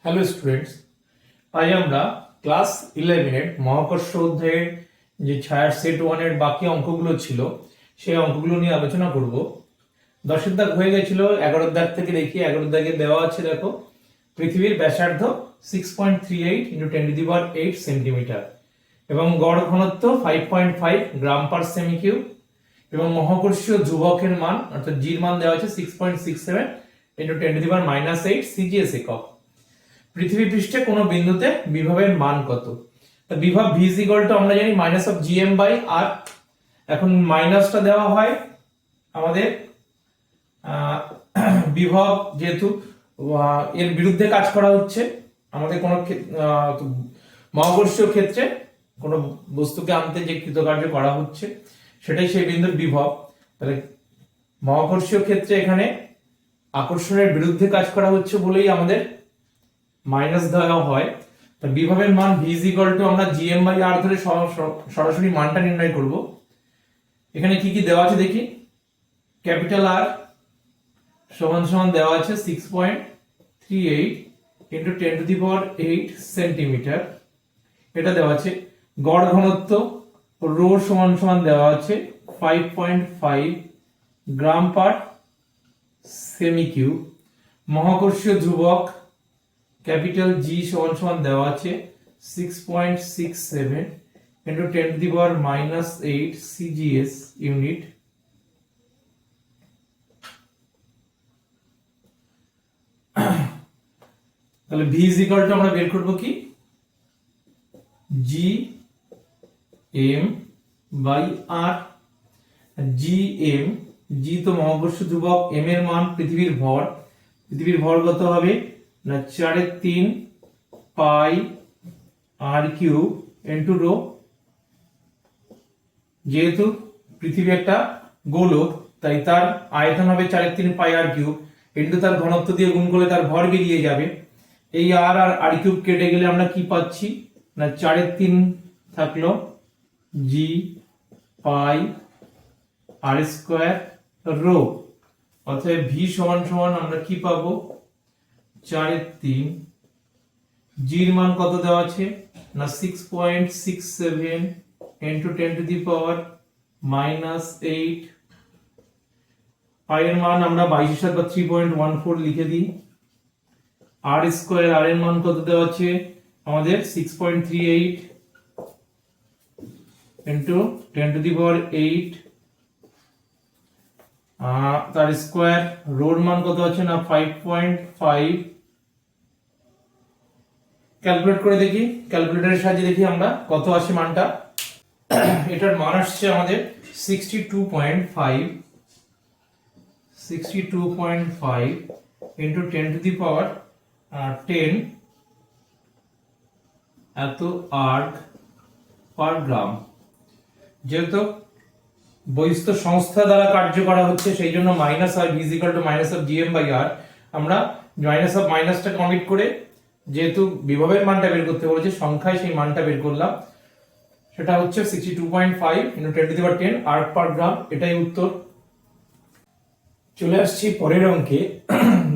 Hello students, আজ আমরা class 11 মহাকর্ষ অধ্যায়ের যে ছায়ার সেট 1 এর বাকি অঙ্কগুলো ছিল সেই অঙ্কগুলো নিয়ে আলোচনা করব। 10 দাগ হয়ে গেছিল, 11 দাগ থেকে দেখি। 11 দাগে দেওয়া আছে, দেখো, পৃথিবীর ব্যাসার্ধ 6.38 × 10⁸ সেন্টিমিটার এবং গড় ঘনত্ব 5.5 গ্রাম পার সেমি কিউব এবং মহাকর্ষীয় ধ্রুবকের মান অর্থাৎ জির মান দেওয়া আছে 6.67 × 10⁻⁸ সিজিএস একক। পৃথিবী পৃষ্ঠে কোন বিন্দুতে বিভবের মান কত? তা বিভব v আমরা জানি -gm/r। এখন মাইনাসটা দেওয়া হয় আমাদের বিভব, যেহেতু এর বিরুদ্ধে কাজ করা হচ্ছে। আমাদের কোন মহাকর্ষীয় ক্ষেত্রে কোন বস্তুকে আনতে যে কৃতকার্য করা হচ্ছে সেটাই সেই বিন্দুর বিভব। তাহলে মহাকর্ষীয় ক্ষেত্রে এখানে আকর্ষণের বিরুদ্ধে কাজ করা হচ্ছে বলেই আমাদের মাইনাস দেওয়া হয়। তা বিভবের মান v আমরা gm/r ধরে সরাসরি মানটা নির্ণয় করব। এখানে কি কি দেওয়া আছে দেখি। ক্যাপিটাল R সমান দেওয়া আছে 6.38 × 10⁸ সেন্টিমিটার, এটা দেওয়া আছে। গড় ঘনত্ব রো সমান দেওয়া আছে 5.5 গ্রাম পার সেমি কিউব। মহাকর্ষীয় ধ্রুবক ক্যাপিটাল G সমান দেওয়া আছে 6.67 × 10⁻⁸ সিজিএস ইউনিট। তাহলে v আমরা বের করব কি, gm/r। g তো মহাকর্ষীয় ধ্রুবক, m এর মান পৃথিবীর ভর কত হবে না 4/3 পাই r³ * রো। যেহেতু পৃথিবী একটা গোলক তাই তার আয়তন হবে 4/3 পাই r³ ইনটু তার ঘনত্ব দিয়ে গুণ করলে তার ভর বেরিয়ে যাবে। এই r আর r³ কেটে গেলে আমরা কি পাচ্ছি না 4/3 থাকলো g পাই r² রো। অতএব v সমান আমরা কি পাবো 4/3। g এর মান কত দেওয়া আছে না 6.67 × 10⁻⁸। পাই এর মান আমরা 22 বা 3.14 লিখে দিই। r² r এর মান কত দেওয়া আছে আমাদের 6.38 × 10⁸। তার স্কয়ার। রোর মান কত আছে না 5.5। ক্যালকুলেট করে দেখি, ক্যালকুলেটরের সাহায্যে দেখি আমরা কত আসে মানটা। এটার মান আসছে আমাদের 62.5 × 10⁻10 এত আর্গ পার গ্রাম। যেহেতু বহিস্থ সংস্থা দ্বারা কার্য করা হচ্ছে সেই জন্য মাইনাস হয়, v -gm/r। আমরা মাইনাসটাকে অমিট করে যেহেতু বিভবের মানটা বের করতে বলেছে সংখ্যায়, সেই মানটা বের করলাম। সেটা হচ্ছে 62.5 × 10⁻10 আর্গ পার গ্রাম। এটাই উত্তর। চলে আসছি পরের অঙ্কে।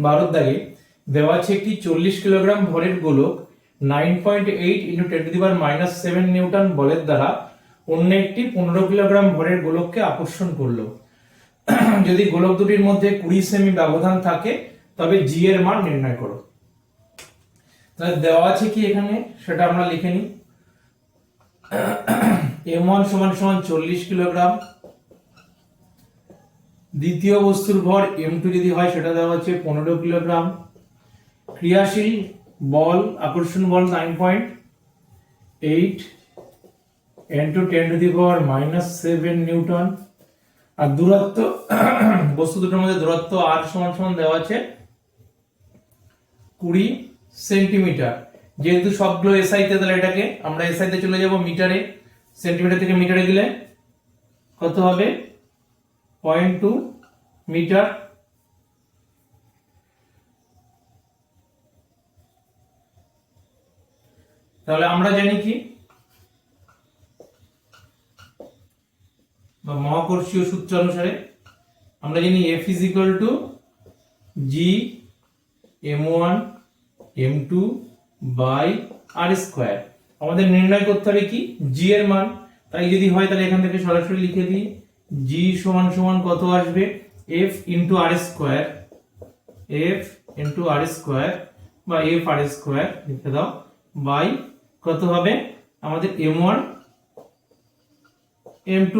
12 দাগে দেওয়া আছে একটি 40 কিলোগ্রাম ভরের গোলক 9.8 × 10⁻⁷ নিউটন বলের দ্বারা অন্য একটি 15 কিলোগ্রাম ভরের গোলককে আকর্ষণ করলো। যদি গোলক দুটির মধ্যে 20 সেমি ব্যবধান থাকে তবে g এর মান নির্ণয় করো। তাহলে দেওয়া আছে কি এখানে সেটা আমরা লিখে নিই। m1 = 40 kilogram. দ্বিতীয় বস্তুর ভর m2 যদি হয় সেটা দেওয়া আছে 15 কিলোগ্রাম। ক্রিয়াশীল বল, আকর্ষণ বল 9.8 × 10⁻⁷ নিউটন। আর দূরত্ব, বস্তু দুটোর মধ্যে দূরত্ব r সমান দেওয়া আছে 20 সেন্টিমিটার। যেহেতু সবগুলো এসআই তে, তাহলে এটাকে আমরা এসআই তে চলে যাব মিটারে। সেন্টিমিটার থেকে মিটারে গেলে কত হবে 0.2 মিটার। তাহলে আমরা জানি কি মহাকর্ষীয় সূত্র অনুসারে আমরা জানি F = G m1 m2 by R square. আমাদের নির্ণয় করতে হবে কি g এর মান, তাই যদি হয় তাহলে এখান থেকে সরাসরি লিখে দিই g সমান সমান কত আসবে f ইনটু আর স্কয়ার, f ইনটু আর স্কয়ার বা f আর স্কয়ার লিখে দাও বাই কত হবে আমাদের m1 m2।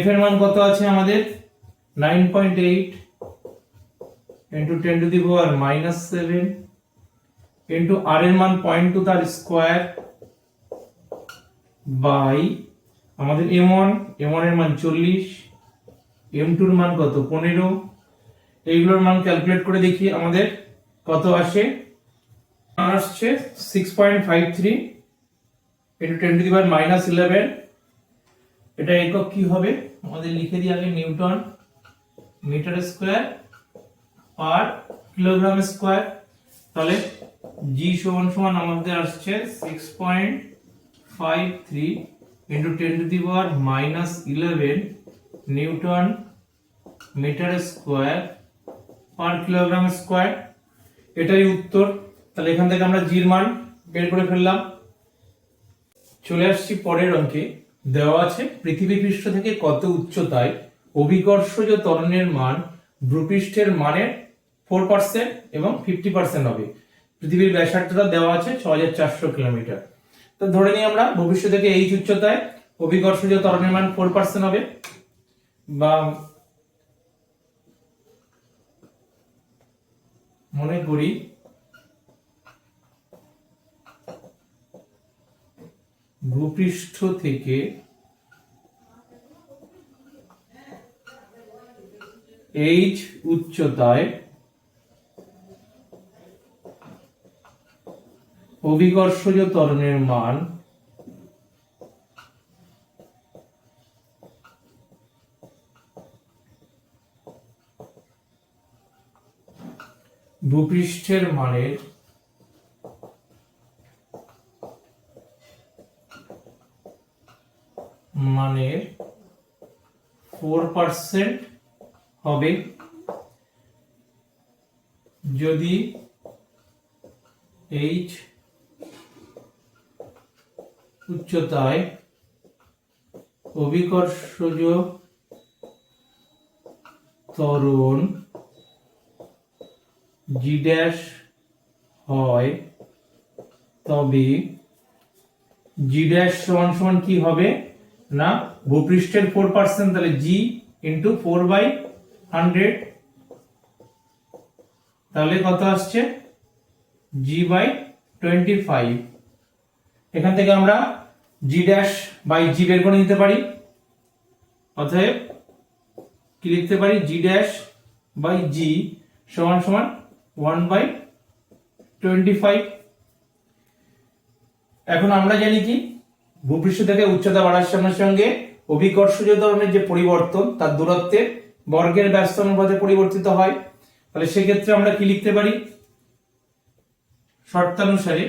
f এর মান কত আছে আমাদের 9.8 into 10 to the power minus 7 into r এর মান 0.2 তার স্কয়ার বাই আমাদের m1 এর মান 40, m2 এর মান কত 15। এইগুলোর মান ক্যালকুলেট করে দেখি আমাদের কত আসে, আসছে 6.53 into 10 to the power minus 11। এটা একক কি হবে আমাদের লিখে দিই আগে newton metre square per kilogram square. তাহলে g সমান সমান আমাদের আসছে 6.53 into 10 to the power minus 11 newton metre square per kilogram square. এটাই উত্তর। তাহলে এখান থেকে আমরা g এর মান বের করে ফেললাম। চলে আসছি পরের অঙ্কে। দেওয়া আছে পৃথিবী পৃষ্ঠ থেকে কত উচ্চতায় অভিকর্ষজ ত্বরণের মান ভূপৃষ্ঠের মানের 4% এবং 50% হবে। পৃথিবীর ব্যাসার্ধটা দেওয়া আছে 6400 কিলোমিটার। তো ধরে নিই আমরা ভূপৃষ্ঠ থেকে এই উচ্চতায় অভিকর্ষজ ত্বরণের মান 4% হবে, বা মনে করি ভূপৃষ্ঠ থেকে h উচ্চতায় অভিকর্ষজ ত্বরণের মান ভূপৃষ্ঠের মানের 4% হবে যদি h উচ্চতায় অভিকর্ষজ ত্বরণ g' হয়, তবে g' সমান সমান কি হবে না ভূপৃষ্ঠের 4%, তাহলে g ইনটু 4/100, তাহলে কত আসছে g/25। এখান থেকে আমরা g' বের করে নিতে পারি। অতএব কি লিখতে পারি g' সমান সমান 1/25। এখন আমরা জানি কি ভূপৃষ্ঠ থেকে উচ্চতা বাড়ার সঙ্গে সঙ্গে অভিকর্ষজ ত্বরণের যে পরিবর্তন তার দূরত্বের বর্গের ব্যস্ত অনুপাতে পরিবর্তিত হয়। তাহলে সেক্ষেত্রে আমরা কি লিখতে পারি শর্তানুসারে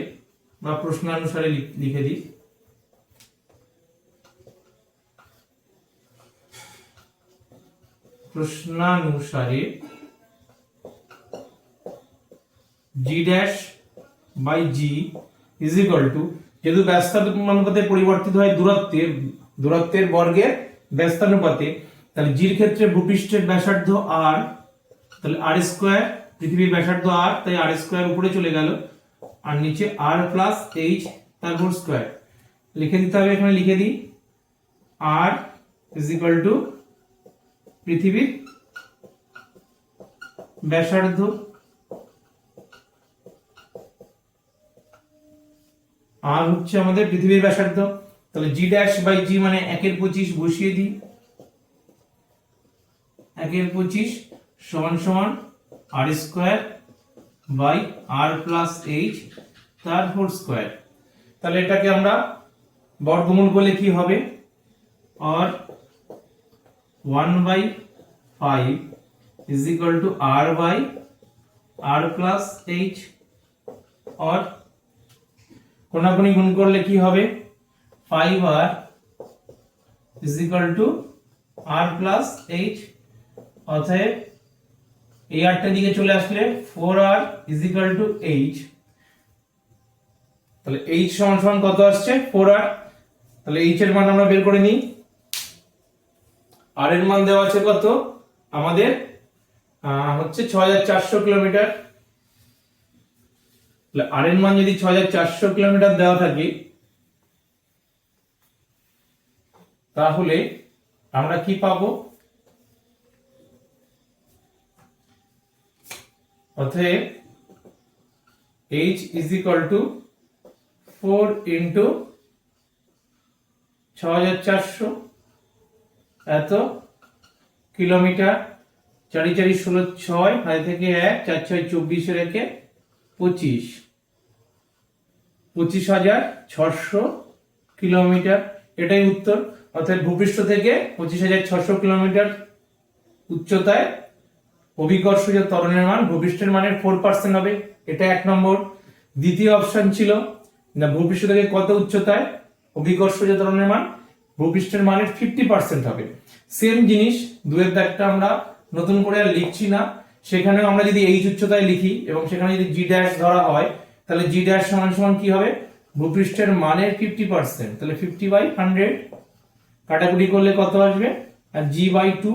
বা প্রশ্নানুসারে লিখে দিই প্রশ্নানুসারে g'/g is equal to, যেহেতু ব্যস্তানুপাতে পরিবর্তিত হয় দূরত্বের বর্গের ব্যস্তানুপাতে, তাহলে g এর ক্ষেত্রে ভূপৃষ্ঠের ব্যাসার্ধ r, তাহলে r স্কয়ার, পৃথিবীর ব্যাসার্ধ r, তাই r স্কয়ার উপরে চলে গেল আর নিচে r প্লাস h তার হোল স্কয়ার লিখে দিতে হবে। এখানে লিখে দিই r is equal to পৃথিবীর ব্যাসার্ধ, আর হচ্ছে আমাদের পৃথিবীর ব্যাসার্ধ। তাহলে g'/g মানে 1/25 বসিয়ে দিই, 1/25 সমান সমান r square by r plus h তার হোল স্কয়ার। তাহলে এটাকে আমরা বর্গমূল করলে কি হবে আর 1/5 is equal to r by r plus h, और কোনাকুনি গুণ করলে কি হবে 5r is equal to r plus h, অতএব এই rটা দিকে চলে আসলে 4r is equal to h, তাহলে এইচ সমান সমান কত আসছে 4r। তাহলে এইচ এর মান আমরা বের করে নিই। আর এর মান দেওয়া আছে কত আমাদের হচ্ছে 6400 কিলোমিটার। তাহলে আর এর মান যদি 6400 কিলোমিটার দেওয়া থাকে তাহলে আমরা কি পাবো, অতএব h is equal to 4 into 6400 এত কিলোমিটার। 4 4 16 6 হাতে থেকে 1 4 6 24 রেখে 25 25,600 কিলোমিটার। এটাই উত্তর। অর্থাৎ ভূপৃষ্ঠ থেকে 25,600 কিলোমিটার উচ্চতায় অভিকর্ষজ ত্বরণের মান ভূপৃষ্ঠের মানের 4% হবে। এটা 1 নম্বর। দ্বিতীয় অপশন ছিল না ভূপৃষ্ঠ থেকে কত উচ্চতায় অভিকর্ষজ ত্বরণের মান ভূপৃষ্ঠের মানের 50% হবে। সেম জিনিস দুয়ের দাগটা আমরা নতুন করে আর লিখছি না, সেখানেও আমরা যদি এই উচ্চতায় লিখি এবং সেখানে যদি জি ড্যাশ ধরা হয় তাহলে জি ড্যাশ সমান সমান কি হবে ভূপৃষ্ঠের মানের 50%। তাহলে 50/100 কাটাকুটি করলে কত আসবে, আর g/2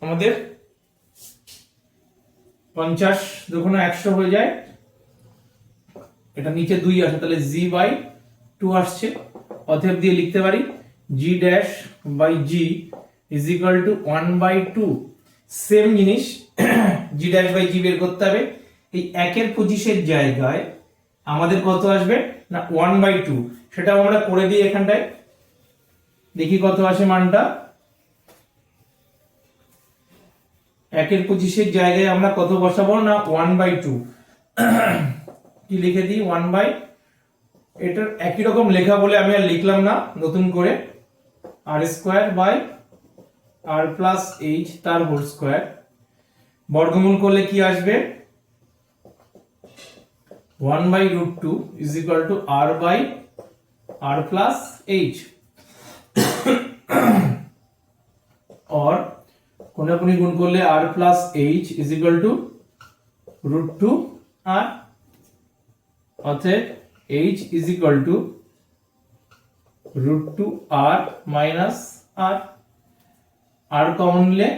আমাদের 50 দুগুণে 100 হয়ে যায়, এটা নিচে 2 আসে তাহলে g/2 আসছে। অতএব দিয়ে লিখতে পারি g'/g is equal to 1/2। Same জিনিস g'/g বের করতে হবে। এই 1/25 জায়গায় আমাদের কত আসবে না 1/2, সেটাও আমরা করে দিই এখানটায়, দেখি কত আসে মানটা। 1/25 জায়গায় আমরা কত বসাবো না 1/2 কি লিখে দিই 1/, এটার একই রকম লেখা বলে আমি আর লিখলাম না নতুন করে, r² তার হোল স্কয়ার। বর্গমূল করলে কি আসবে 1/√2 is equal to r/r+h और কোনাকুনি গুণ করলে r+h is equal to √2r। অতএব h is equal to √2r minus r। r common নিলে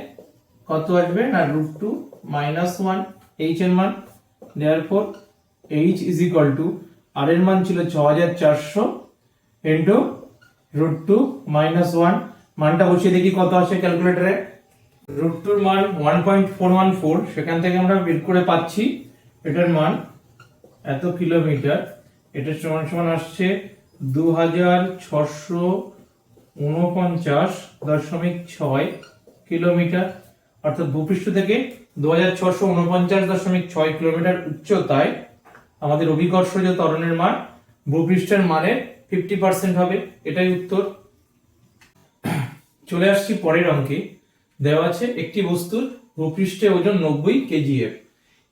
কত আসবে না √2 minus 1 h এর মান। therefore h is equal to r এর মান ছিল 6400 into √2 minus 1, মানটা বসিয়ে দেখি কত আসে ক্যালকুলেটরে। √2 এর মান 1.414, সেখান থেকে আমরা বের করে পাচ্ছি এটার মান এত কিলোমিটার। এটা সমান সমান আসছে 2649.6 কিলোমিটার। অর্থাৎ ভূপৃষ্ঠ থেকে 2649.6 কিলোমিটার উচ্চতায় আমাদের অভিকর্ষজ ত্বরণের মান ভূপৃষ্ঠের মানের 50% হবে। এটাই উত্তর। চলে আসছি পরের অঙ্কে। দেওয়া আছে একটি বস্তুর ভূপৃষ্ঠে ওজন 90 kgf।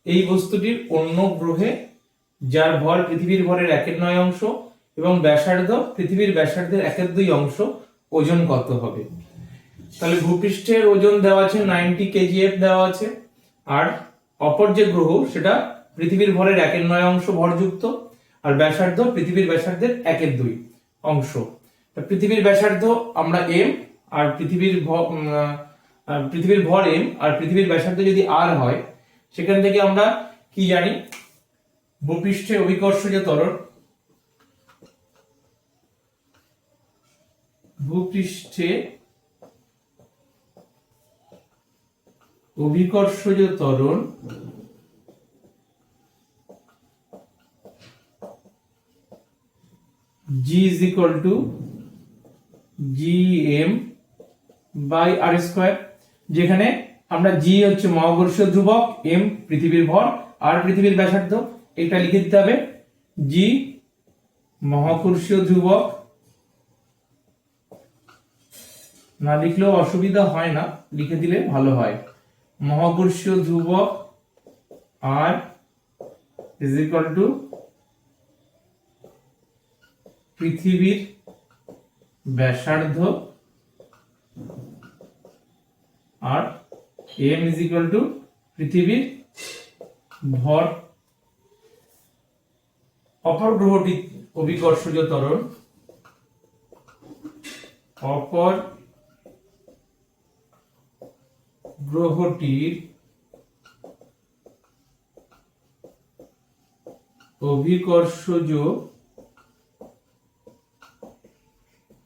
এই বস্তুটির অন্য গ্রহে যার ভর পৃথিবীর ভরের 1/9 অংশ এবং ব্যাসার্ধ পৃথিবীর ব্যাসার্ধের 1/2 অংশ, ওজন কত হবে। তাহলে ভূপৃষ্ঠের ওজন দেওয়া আছে 90 kgf দেওয়া আছে, আর অপর যে গ্রহ সেটা পৃথিবীর ভরের 1/9 অংশ ভরযুক্ত, আর ব্যাসার্ধ পৃথিবীর ব্যাসার্ধের 1/2 অংশ। পৃথিবীর ব্যাসার্ধ আমরা m আর পৃথিবীর ভর m আর পৃথিবীর ব্যাসার্ধ যদি r হয়, সেখান থেকে আমরা কি জানি ভূপৃষ্ঠে অভিকর্ষজ ত্বরণ, ভূপৃষ্ঠে অভিকর্ষজ ত্বরণ g is equal to gm/r², যেখানে আমরা g হচ্ছে মহাকর্ষীয় ধ্রুবক, m পৃথিবীর ভর, আর পৃথিবীর ব্যাসার্ধ। এটা লিখে দিতে হবে g মহাকর্ষীয় ধ্রুবক, না লিখলেও অসুবিধা হয় না, লিখে দিলে ভালো হয়। মহাকর্ষীয় ধ্রুবক r is equal to পৃথিবীর ব্যাসার্ধ, আর m is equal to পৃথিবীর ভর। অপর গ্রহটি অভিকর্ষজ ত্বরণ, অপর গ্রহটির অভিকর্ষজ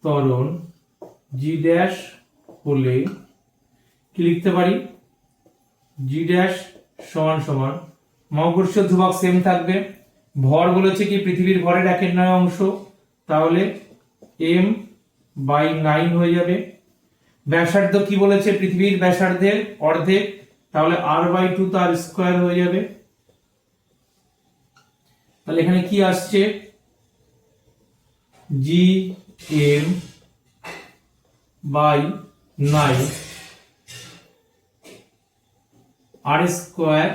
ত্বরণ জি ড্যাশ হলে কি লিখতে পারি, জি ড্যাশ সমান সমান মহাকর্ষীয় ধ্রুবক সেম থাকবে, ভর বলেছে কি পৃথিবীর ভরের 1/9 অংশ, তাহলে m বাই 9 হয়ে যাবে। ব্যাসার্ধ কি বলেছে, পৃথিবীর ব্যাসার্ধের অর্ধেক, তাহলে r/2 তার স্কয়ার হয়ে যাবে। তাহলে এখানে কি আসছে, G M by 9 R square,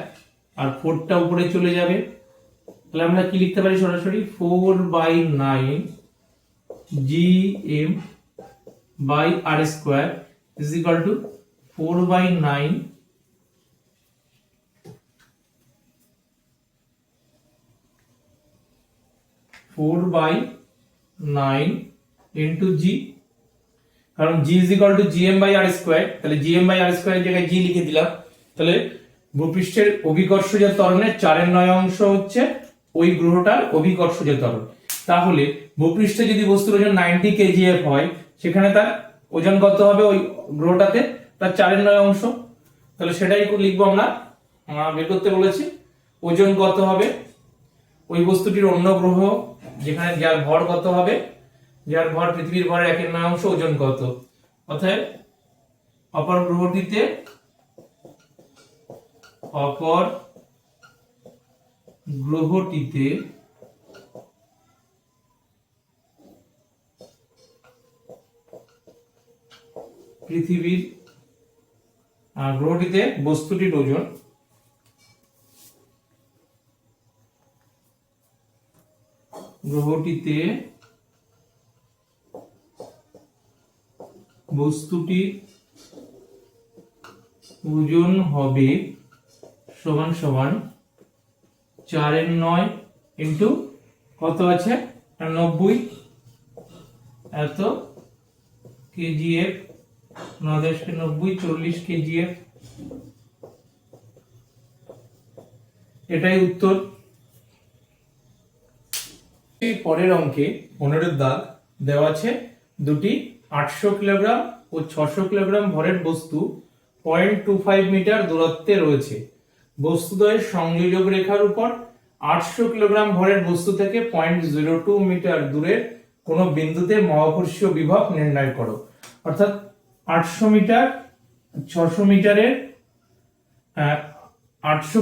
আর 4টা উপরে চলে যাবে, তাহলে আমরা কি লিখতে পারি সরাসরি 4/9 G M by R square is equal to 4/9 into G, কারণ G is equal to GM by R square, তাহলে জিএম বাই আর স্কয়ার এর জায়গায় জি লিখে দিলাম। তাহলে ভূপৃষ্ঠের অভিকর্ষজ ত্বরণের 4/9 অংশ হচ্ছে ওই গ্রহটার অভিকর্ষজ ত্বরণ। তাহলে ভূপৃষ্ঠে যদি বস্তুর ওজন 90 কেজিএফ হয়, সেখানে তার ওজন কত হবে ওই গ্রহটাতে, তার 4/9 অংশ। তাহলে সেটাই লিখবো আমরা, বের করতে বলেছি ওজন কত হবে ওই বস্তুটির অন্য গ্রহ যেখানে, যার ভর কত হবে, যার ভর পৃথিবীর ভরের 1/9 অংশ, ওজন কত। অতএব অপর গ্রহটিতে গ্রহটিতে বস্তুটির ওজন হবে সমান সমান 4/9 ইন্টু কত আছে 90 এত কেজিএফ, 9 × 90 40 কেজিএফ। এটাই উত্তর। এই পরের অঙ্কে 15 দাগ দেওয়া আছে, দুটি 800 কিলোগ্রাম ও 600 কিলোগ্রাম ভরের বস্তু 0.25 মিটার দূরত্বে রয়েছে। বস্তুদ্বয়ের সংযোজক রেখার উপর 800 কিলোগ্রাম ভরের বস্তু থেকে 0.02 মিটার দূরের কোন বিন্দুতে মহাকর্ষীয় বিভব নির্ণয় করো। অর্থাৎ 800 মিটার 600 মিটারের 800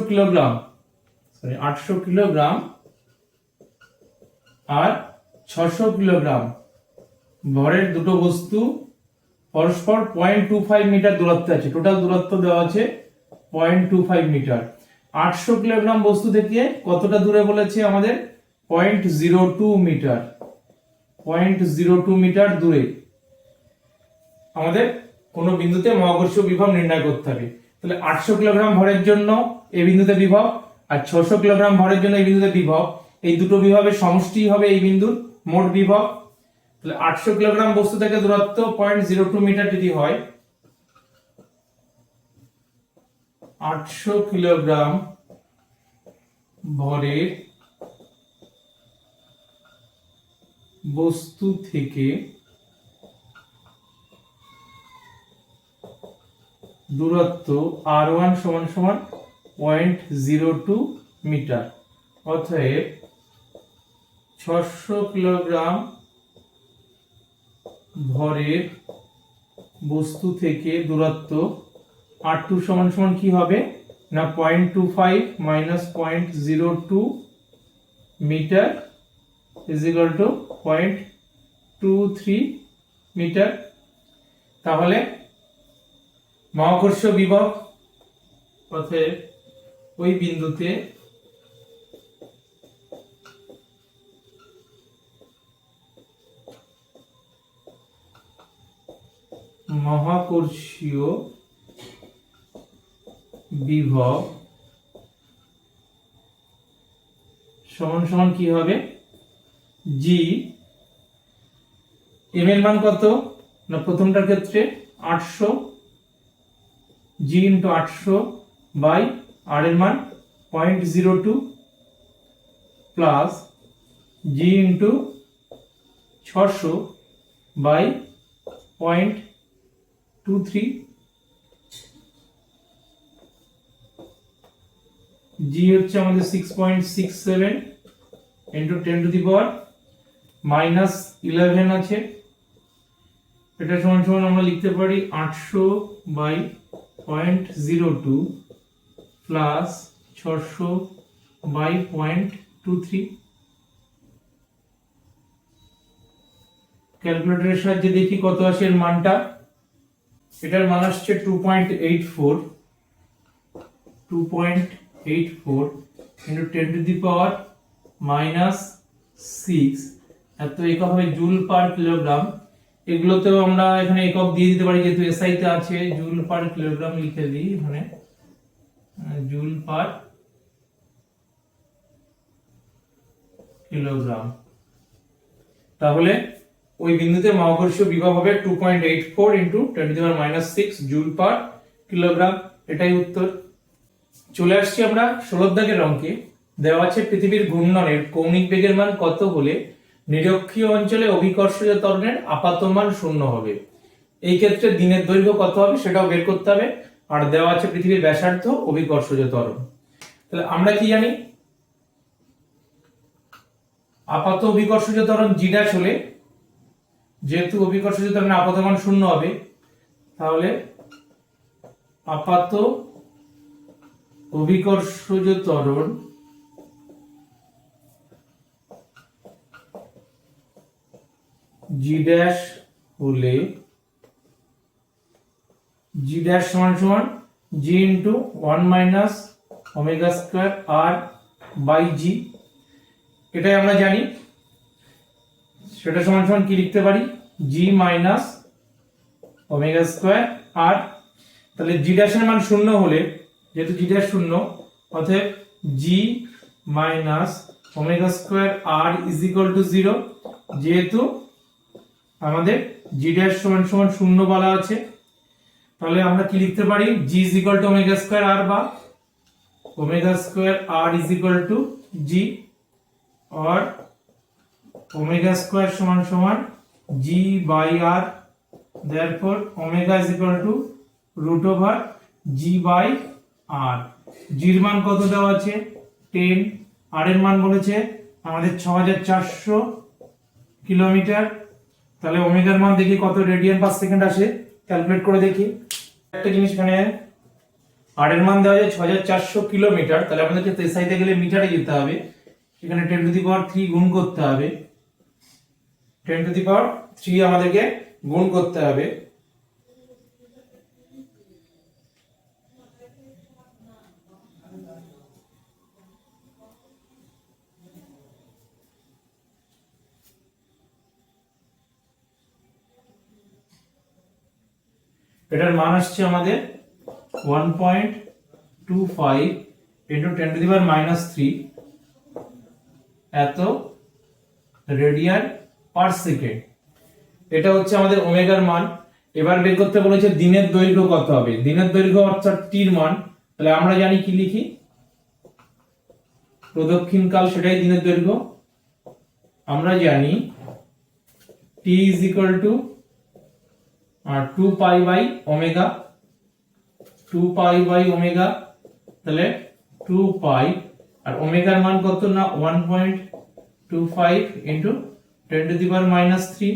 কিলোগ্রাম আর 600 কিলোগ্রাম ভরের দুটো বস্তু পরস্পর 0.25 মিটার দূরত্বে আছে। টোটাল দূরত্ব দেওয়া আছে 0.25 মিটার। 800 কিলোগ্রাম বস্তু থেকে কতটা দূরে বলেছে আমাদের, 0.02 মিটার। 0.02 মিটার দূরে আমাদের কোন বিন্দুতে মহাকর্ষীয় বিভব নির্ণয় করতে হবে। তাহলে 800 কিলোগ্রাম ভরের জন্য এই বিন্দুতে বিভব, আর 600 কিলোগ্রাম ভরের জন্য এই বিন্দুতে বিভব, এই দুটো বিভবের সমষ্টি হবে এই বিন্দুর মোট বিভব। তাহলে 800 কিলোগ্রাম বস্তু থেকে দূরত্ব 0.02 মিটার যদি হয়, 800 কিলোগ্রাম ভরের বস্তু থেকে দূরত্ব r1 সমান সমান 0.02 মিটার। অতএব 600 কিলোগ্রাম ভরের বস্তু থেকে দূরত্ব r2 সমান সমান কি হবে না 0.25 minus 0.02 metre is equal to 0.23 metre. তাহলে মহাকর্ষীয় বিভব অতএব ওই বিন্দুতে মহাকর্ষীয় বিভব সমান সমান কি হবে, জি এম এর মান কত না প্রথমটার ক্ষেত্রে 800, জি ইন্টু 800 বাই আর এর মান 0.02 প্লাস জি ইন্টু 600 বাই 0.23, জি হচ্ছে আমাদের 6.67 ইন্টু 10⁻⁻11 আছে, এটা সমান সমান আমরা লিখতে পারি 800 বাই 0.02 প্লাস 600 বাই 0.23। ক্যালকুলেটরের সাহায্যে দেখি কত আসে এর মানটা। এটার মান আসছে 2.84 ইন্টু 10⁻⁻6, এত একক হবে জুল পার কিলোগ্রাম। এগুলোতেও আমরা এখানে একক দিয়ে দিতে পারি, যেহেতু এসআই তে আছে জুল পার কিলোগ্রাম লিখে দিই এখানে, জুল পার কিলোগ্রাম। তাহলে ওই বিন্দুতে মহাকর্ষীয় বিভব হবে 2.84 ইন্টু 10⁻⁻6 জুল পার কিলোগ্রাম। এটাই উত্তর। চলে আসছি আমরা 16 দাগের অঙ্কে। দেওয়া আছে পৃথিবীর ঘূর্ণনের কৌণিক বেগের মান কত হলে নিরক্ষীয় অঞ্চলে অভিকর্ষজ ত্বরণের আপাত মান 0 হবে। এই ক্ষেত্রে দিনের দৈর্ঘ্য কত হবে সেটাও বের করতে হবে, আর দেওয়া আছে পৃথিবীর ব্যাসার্ধ অভিকর্ষজ ত্বরণ। তাহলে আমরা কি জানি, আপাত অভিকর্ষজ ত্বরণ জি ড্যাশ হলে, যেহেতু অভিকর্ষজ ত্বরণের আপাত মান 0 হবে, তাহলে আপাত অভিকর্ষজ ত্বরণ জি ড্যাশ হলে জি ড্যাশ সমান সমান জি ইন্টু 1 - ω² আর বাই জি, এটাই আমরা জানি। সেটা সমান সমান কি লিখতে পারি, জি মাইনাস ω² আর, তাহলে জি ড্যাশের মান 0 হলে, যেহেতু জি ড্যাশ 0, অতএব G minus ω² R is equal to 0, যেহেতু আমাদের জি ড্যাশ সমান সমান 0 বলা আছে। তাহলে আমরা কি লিখতে পারি, G is equal to ω² R বা ω² R is equal to G, और ω² সমান সমান G by R, therefore omega is equal to √ওভার জি বাই আর। জির মান কত দেওয়া আছে 10, আর এর মান বলেছে আমাদের 6400 কিলোমিটার। তাহলে ওমেগার মান দেখি কত রেডিয়ান পার সেকেন্ড আসে, ক্যালকুলেট করে দেখি। একটা জিনিস এখানে, আর এর মান দেওয়া আছে 6400 কিলোমিটার, তাহলে আমাদেরকে তেসাইতে গেলে মিটারে যেতে হবে, এখানে 10⁻³ গুণ করতে হবে, 10⁻³ আমাদেরকে গুণ করতে হবে। এটার মান আসছে আমাদের 1.25 ইন্টু 10⁻³ এত রেডিয়ান পার সেকেন্ড। এটা হচ্ছে আমাদের ওমেগার মান। এবার বের করতে বলেছে দিনের দৈর্ঘ্য কত হবে, দিনের দৈর্ঘ্য অর্থাৎ টির মান। তাহলে আমরা জানি কি লিখি, প্রদক্ষিণ কাল সেটাই দিনের দৈর্ঘ্য। আমরা জানি T is equal to 2 pi by omega, 2 pi by omega, তাহলে 2 পাই, আর ওমেগার মান কত না 1.25 ইন্টু 10⁻³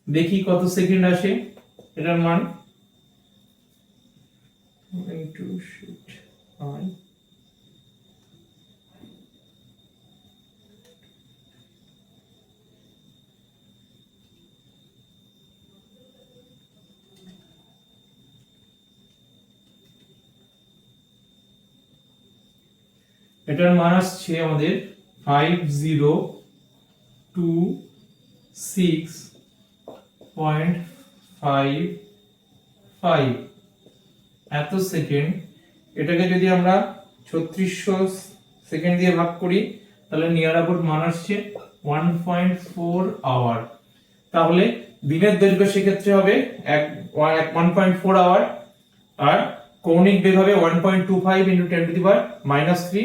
দেখি কত সেকেন্ড আসে এটার মান। এটার মান আসছে আমাদের 5026.55 এত সেকেন্ড। এটাকে যদি আমরা 3600 সেকেন্ড দিয়ে ভাগ করি, তাহলে নিয়ার অ্যাবাউট মান আসছে 1.4 আওয়ার। তাহলে দিনের দৈর্ঘ্য সেক্ষেত্রে হবে 1.4 আওয়ার, আর কৌণিক বেগ হবে 1.25 × 10⁻³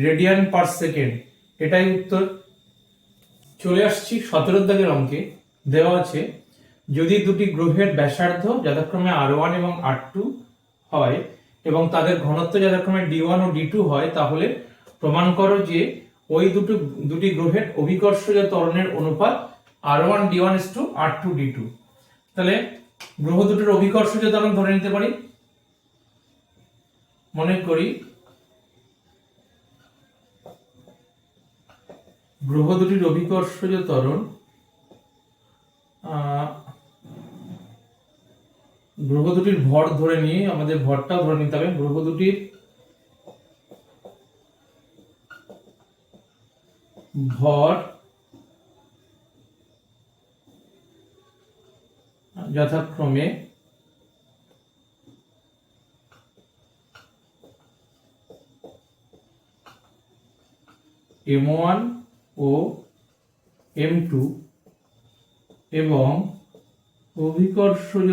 রেডিয়ান পার সেকেন্ড। এটাই উত্তর। চলে আসছি 17 দাগের অঙ্কে। দেওয়া আছে যদি দুটি গ্রহের ব্যাসার্ধ যথাক্রমে r1 এবং r2 হয় এবং তাদের ঘনত্ব যথাক্রমে d1 ও d2 হয়, তাহলে প্রমাণ করো যে ওই দুটি গ্রহের অভিকর্ষজ ত্বরণের অনুপাত r1 d1 r2 d2। তাহলে গ্রহ দুটির অভিকর্ষজ ত্বরণ ধরে নিতে পারি। মনে করি গ্রহ দুটির অভিকর্ষজ ত্বরণ, গ্রহ দুটির ভর ধরে নিয়ে আমাদের ভরটাও ধরে নিতে হবে। গ্রহ দুটির ভর যথাক্রমে m1 ও m2 এবং অভিকর্ষজ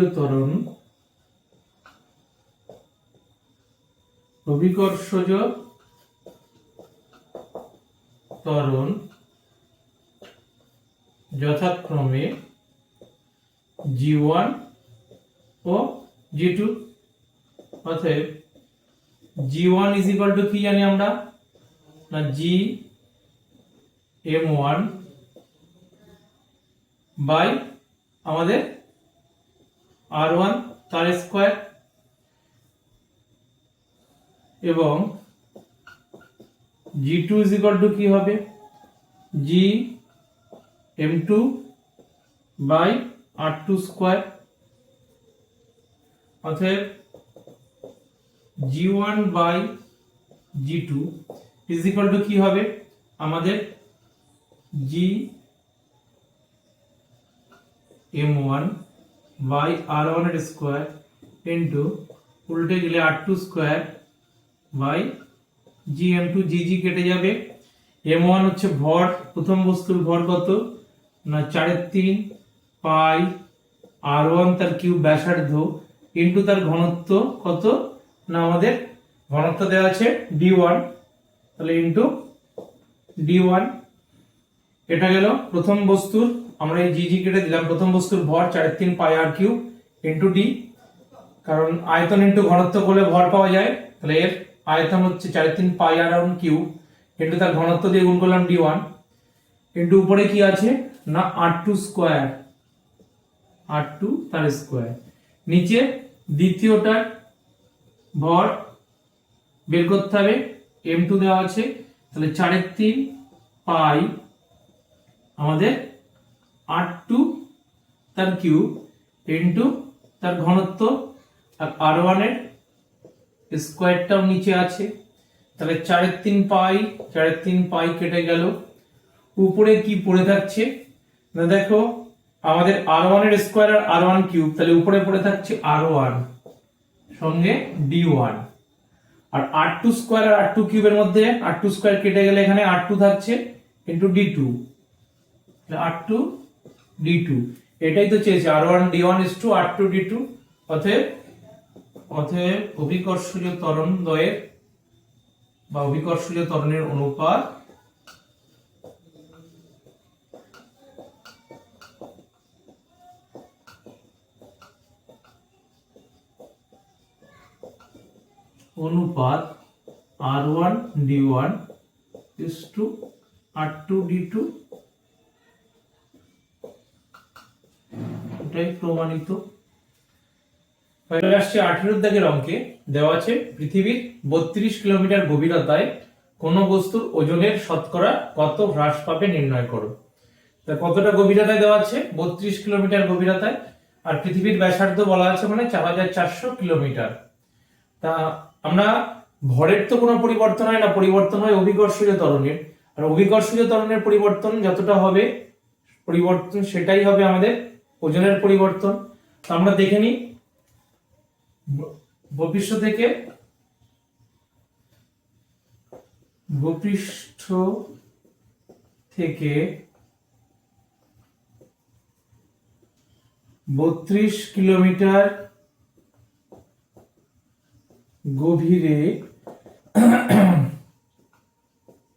ত্বরণ যথাক্রমে g1 ও g2। অতএব g1 কি জানি আমরা, না g m1 বাই আমাদের r1 তার স্কয়ার, এবং g2 কি হবে g m2 by r2 square. অতএব g1 বাই g2 কি হবে আমাদের g m1 বাই r1 এর স্কয়ার ইনটু উল্টে গেলে r2 square by g m2। g কেটে যাবে। m1 হচ্ছে ভর, প্রথম বস্তুর ভর কত না 4/3 পাই r1 তার কিউব ব্যাসার্ধ ইনটু তার ঘনত্ব কত না আমাদের ঘনত্ব দেওয়া আছে d1, তাহলে ইনটু d1। এটা গেল প্রথম বস্তুর, আমরা এই জি কেটে দিলাম, প্রথম বস্তুর ভর 4/3 পাই r³ ইনটু d, কারণ আয়তন ইনটু ঘনত্ব করলে ভর পাওয়া যায়। তাহলে এর আয়তন হচ্ছে 4/3 পাই r³ ইনটু তার ঘনত্ব দিয়ে গুণ করলাম d1 ইনটু উপরে কি আছে না r2 স্কয়ার, r2 তার স্কয়ার। নিচে দ্বিতীয়টার ভর বের করতে হবে, m2 দেওয়া আছে, তাহলে 4/3 পাই আমাদের r2 তার কিউব ইনটু তার ঘনত্ব, আর r1 এর স্কয়ারটাও নিচে আছে, তাহলে 4/3 পাই কেটে গেল। উপরে কি পড়ে থাকছে না দেখো আমাদের r1 এর স্কয়ার আর r1 কিউব, তাহলে উপরে পড়ে থাকছে r1 সঙ্গে d1, আর r2 স্কয়ার আর r2 কিউবের মধ্যে r2 স্কয়ার কেটে গেলে এখানে r2 থাকছে ইনটু d2, r2 d2। এটাই তো চেয়েছে r1 d1 r2 d2। অতএব অভিকর্ষজ ত্বরণ দ্বয়ের বা অভিকর্ষজ ত্বরণের অনুপাত r1 d1 r2 d2, এটাই প্রমাণিত। আসছে 18 দাগের অঙ্কে। দেওয়া আছে পৃথিবীর 32 কিলোমিটার গভীরতায় কোন বস্তুর ওজনের শতকরা কত হ্রাস পাবে নির্ণয় করো। তা কতটা গভীরতায় দেওয়া আছে 32 কিলোমিটার গভীরতায়, আর পৃথিবীর ব্যাসার্ধ বলা আছে মানে 4400 কিলোমিটার। তা আমরা ভরের তো কোনো পরিবর্তন হয় না, পরিবর্তন হয় অভিকর্ষজ ত্বরণের, আর অভিকর্ষজ ত্বরণের পরিবর্তন যতটা হবে পরিবর্তন সেটাই হবে আমাদের ওজনের পরিবর্তন। তো আমরা দেখে নিই ভূপৃষ্ঠ থেকে ভূপৃষ্ঠ থেকে 32 কিলোমিটার গভীরে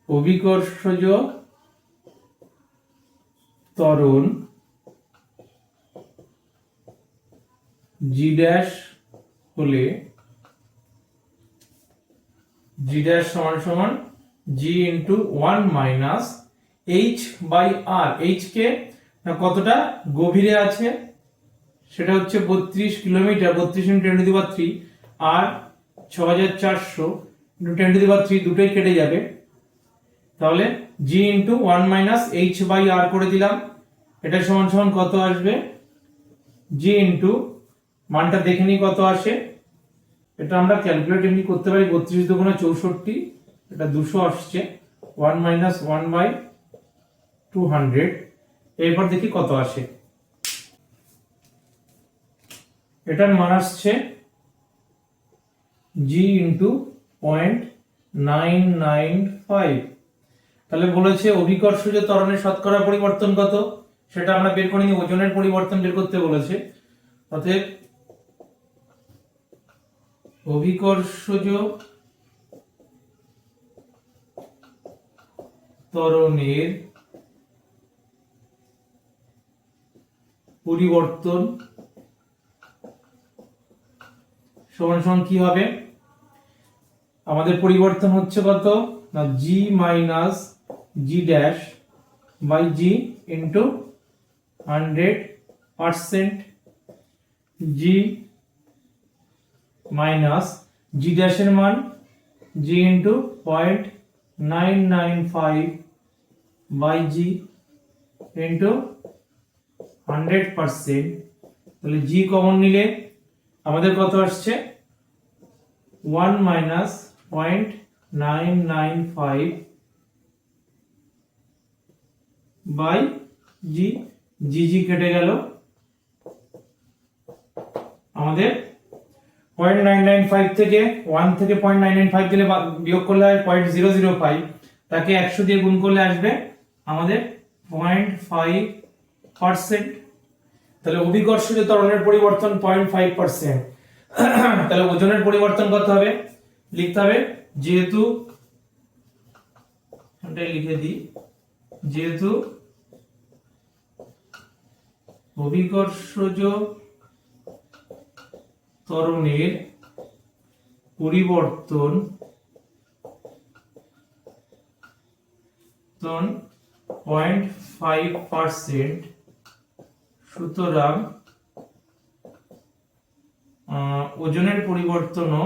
অভিকর্ষজ ত্বরণ জি ড্যাশ হলে জি ড্যাশ সমান সমান G into 1 minus H by R. H কে কতটা গভীরে আছে সেটা হচ্ছে 32 kilometre, 32 into 10 to the power 3, আর 6400 ইন্টু 10 টু দি পাওয়ার 3 দুটোই কেটে যাবে, তাহলে G into 1 minus H by R করে দিলাম। এটা সমান সমান কত আসবে, জি ইন্টু মানটা দেখে নিই কত আসে। এটা আমরা ক্যালকুলেট এমনি করতে পারি, 32 দুগুণে 64, এটা 200 আসছে, 1 মাইনাস 1 বাই 200। এরপর দেখি কত আসে। এটার মান আসছে জি ইন্টু 0.995। তাহলে বলেছে অভিকর্ষজ ত্বরণের শতকরা পরিবর্তন কত, সেটা আমরা বের করে নিই। ওজনের পরিবর্তন বের করতে বলেছে, অতএব অভিকর্ষজ ত্বরণের পরিবর্তন সমান সমান কি হবে, আমাদের পরিবর্তন হচ্ছে কত না G minus G dash by G into 100%, G minus G ড্যাশের মান G into 0.995 by G into 100%। তাহলে জি কমন নিলে আমাদের কত আসছে 1 মাইনাস 0.995 বাই জি, জি জি কেটে গেল, আমাদের 0.995 থেকে 1 থেকে 0.995 দিলে বিয়োগ করলে হয় 0.005, তাকে 100 দিয়ে গুণ করলে আসবে আমাদের 0.5%। তাহলে অভিকর্ষজ ত্বরণের পরিবর্তন 0.5%। তাহলে ওজনের পরিবর্তন কত হবে, লিখতে হবে যেহেতু, এটা লিখে দিই, যেহেতু অভিকর্ষজ ত্বরণের পরিবর্তন 0.5%, সুতরাং ওজনের পরিবর্তনও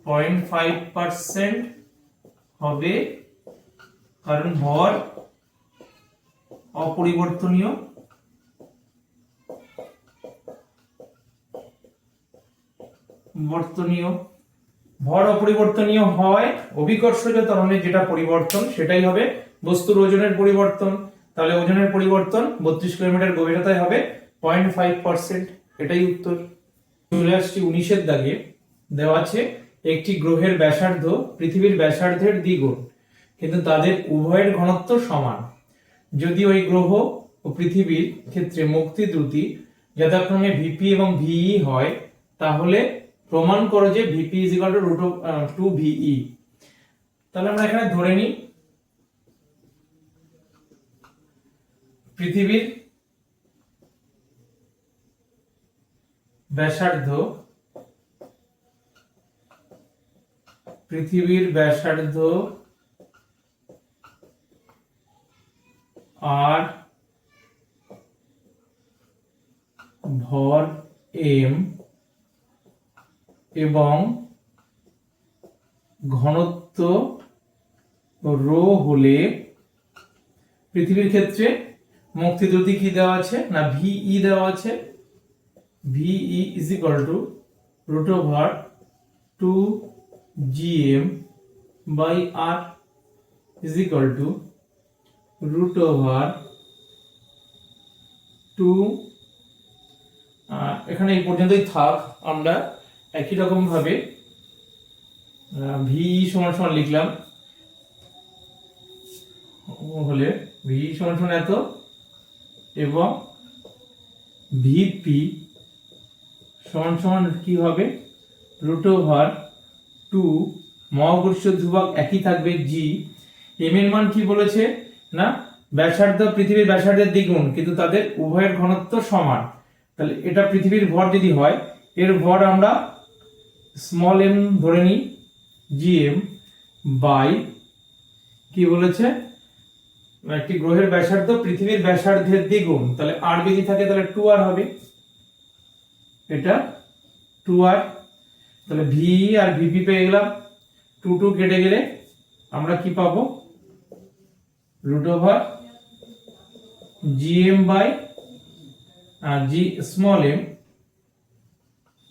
0.5% হবে, কারণ ভর অপরিবর্তনীয়। ভর অপরিবর্তনীয় হয় অভিকর্ষজ ত্বরণের যেটা পরিবর্তন সেটাই হবে বস্তুর ওজনের পরিবর্তন। তাহলে ওজনের পরিবর্তন 32 কিলোমিটার গভীরতায় হবে 0.5%। এটাই উত্তর। চলে আসছি 19-এর দাগে। দেওয়া আছে একটি গ্রহের ব্যাসার্ধ পৃথিবীর ব্যাসার্ধের দ্বিগুণ, কিন্তু তাদের উভয়ের ঘনত্ব সমান। যদি ওই গ্রহ ও পৃথিবীর ক্ষেত্রে মুক্তি দ্রুতি যথাক্রমে ভিপি এবং ভিই হয়, তাহলে প্রমাণ করো যে V P is equal to root of 2 V E. তাহলে আমরা এখানে ধরে নিই পৃথিবীর ব্যাসার্ধ আর ভর এম এবং ঘনত্ব রো হলে পৃথিবীর ক্ষেত্রে মুক্তি দ্রুতি কি দেওয়া আছে না ভিই দেওয়া আছে, V E is equal to root over 2 gm by R is equal to root over 2 এখানে এই পর্যন্তই থাক। আমরা একই রকম ভাবে ভি সমান সমান লিখলাম, হলে ভি সমান সমান এত, এবং ভিপি সমান সমান কি হবে, √2 মহাকর্ষীয় ধ্রুবক একই থাকবে জি। এম এর মান কি বলেছে না, ব্যাসার্ধ পৃথিবীর ব্যাসার্ধের দ্বিগুণ, কিন্তু তাদের উভয়ের ঘনত্ব সমান। তাহলে এটা পৃথিবীর ভর যদি হয়, এর ভর আমরা স্মল এম ধরে নিই, জিএম বাই কি বলেছে, একটি গ্রহের ব্যাসার্ধ পৃথিবীর ব্যাসার্ধের দ্বিগুণ, তাহলে আর যদি থাকে তাহলে 2r হবে, এটা 2r। তাহলে ভি আর ভিপি পেয়ে গেলাম, 2 কেটে গেলে আমরা কি পাবো, √gm by G small M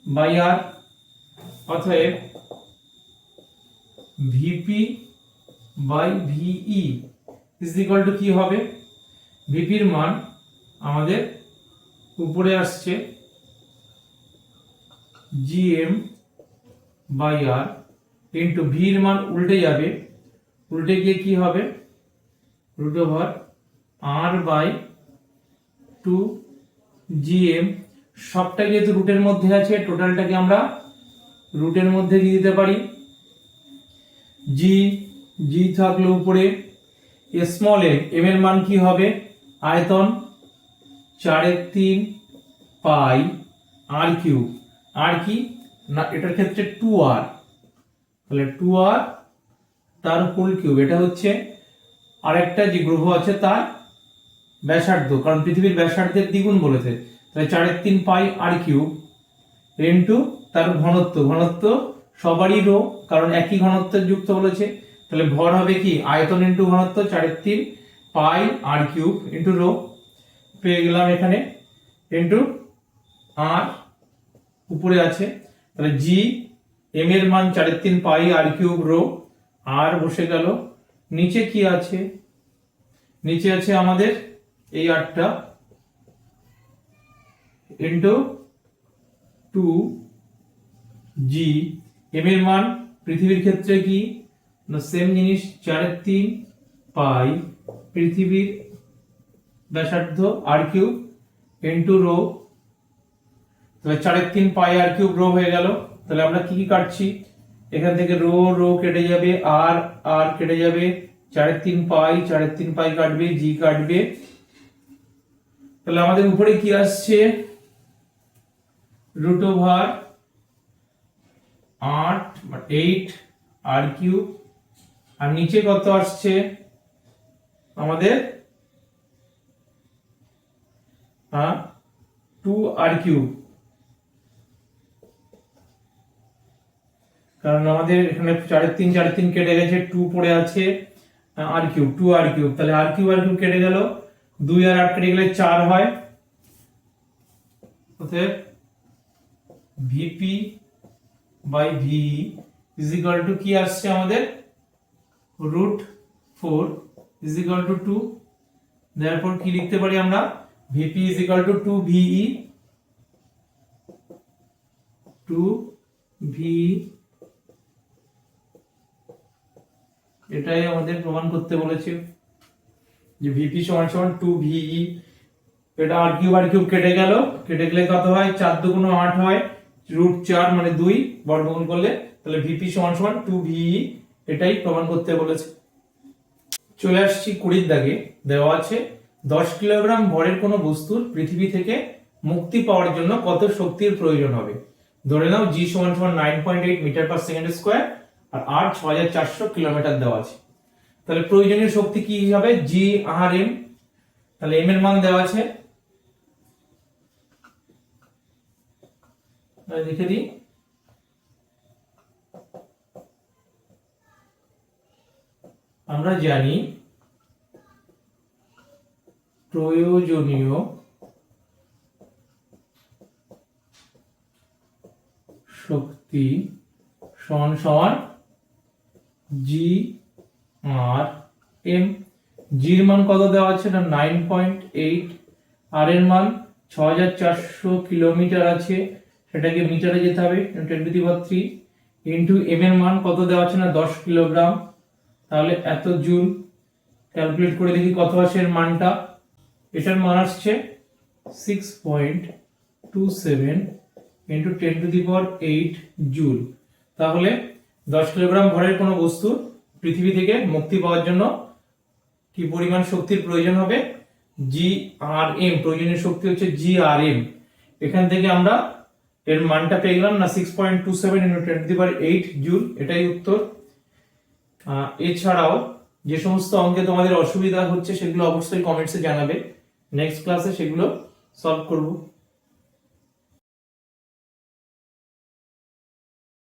by R. অতএব VP by ভিই is equal to কি হবে, ভিপির মান আমাদের উপরে আসছে জিএম বাই আর, ইন্টু ভির মান উল্টে যাবে, উল্টে গিয়ে কি হবে, √r/2 জিএম। সবটা যেহেতু রুটের মধ্যে আছে, টোটালটাকে আমরা রুটের মধ্যে দিয়ে দিতে পারি। জি জি থাকলো উপরে, স্মল এম এর মান কি হবে, আয়তন 4/3 পাই আর কিউব। আর কি না, এটার ক্ষেত্রে 2r, তাহলে 2r তার হোল কিউব। এটা হচ্ছে আরেকটা যে গ্রহ আছে তার ব্যাসার্ধ, কারণ পৃথিবীর ব্যাসার্ধের দ্বিগুণ বলেছে, তাহলে 4/3 পাই আর কিউব ইনটু তার ঘনত্ব। ঘনত্ব সবারই রো, কারণ একই ঘনত্ব যুক্ত বলেছে, তাহলে ভর হবে কি, আয়তন ইনটু ঘনত্ব 4/3 পাই আর কিউব ইনটু রো পেয়ে গেলাম এখানে, ইনটু আর উপরে আছে, তাহলে জি এম এর মান 4/3 পাই আর কিউব রো, আর বসে গেল। নিচে কি আছে, নিচে আছে আমাদের এই আটটা ইনটু 2g। এম এর মান পৃথিবীর ক্ষেত্রে কি না, সেম জিনিস, 4/3 পাই পৃথিবীর ব্যাসার্ধ আর কিউব ইনটু রো, তাহলে 4/3 পাই আর কিউব রো হয়ে গেল। তাহলে আমরা কি কি কাটছি, এখান থেকে রো রো কেটে যাবে, আর আর কেটে যাবে, 4/3 পাই 4/3 পাই কাটবে, জি কাটবে। তাহলে আমাদের উপরে কি আসছে, √8 আর কিউব, আর নিচে কত আসছে আমাদের 2 আর কিউব, কারণ আমাদের এখানে 4/3 কেটে গেছে, 2 পড়ে আছে, আর কিউব 2 আর কিউব, তাহলে আর কিউব কেটে গেল, 2 আর 8 কেটে গেলে 4 হয়। অতএব VP by ভিই is equal to কি আসছে আমাদের, √4 ইজ ইকুয়াল টু 2। দেয়ারফর কি লিখতে পারি আমরা, ভিপি ইজ ইকুয়াল টু 2 ভিই, 2 ভিই, এটাই আমাদের প্রমাণ করতে বলেছে যে ভিপি সমান সমান 2 ভিই। এটা আর কিউব কেটে গেল, কেটে গেলে কত হয়, 4 × 2 = 8 হয়, √4 মানে 2 বর্গমূল করলে, তাহলে ভিপি সমান সমান 2 ভিই, এটাই প্রমাণ করতে বলেছে। চলে আসছি 20 দাগে, দেওয়া আছে 10 কিলোগ্রাম ভরের কোনো বস্তুর পৃথিবী থেকে মুক্তি পাওয়ার জন্য কত শক্তির প্রয়োজন হবে। ধরে নাও জি সমান সমান 9.8 মিটার পার সেকেন্ড স্কয়ার আর আর 6400 কিলোমিটার দেওয়া আছে। তাহলে প্রয়োজনীয় শক্তি কি হবে, জি আর এম। তাহলে এম এর মান দেওয়া আছে, লিখে দিই, আমরা জানি প্রয়োজনীয় শক্তি সমান সমান জি আর এম। জির মান কত দেওয়া আছে না 9.8, আর এর মান 6400 কিলোমিটার আছে, সেটাকে মিটারে যেতে হবে, 10⁻³ ইন্টু এম এর মান কত দেওয়া আছে না 10 কিলোগ্রাম, তাহলে এত জুল। ক্যালকুলেট করে দেখি কত আসে এর মানটা। এটার মান আসছে 6.27 ইন্টু 10⁸ জুল। তাহলে 10 কিলোগ্রাম ভরের কোনো বস্তু পৃথিবী থেকে মুক্তি পাওয়ার জন্য কি পরিমাণ শক্তির প্রয়োজন হবে? GRM, প্রয়োজনীয় শক্তি হচ্ছে GRM। এখান থেকে আমরা এর মানটা পেয়ে গেলাম না 6.27 ইন্টু 10⁸ জুল, এটাই উত্তর। এছাড়াও যে সমস্ত অঙ্কে তোমাদের অসুবিধা হচ্ছে সেগুলো অবশ্যই কমেন্টসে জানাবে, নেক্সট ক্লাসে সেগুলো সলভ করব।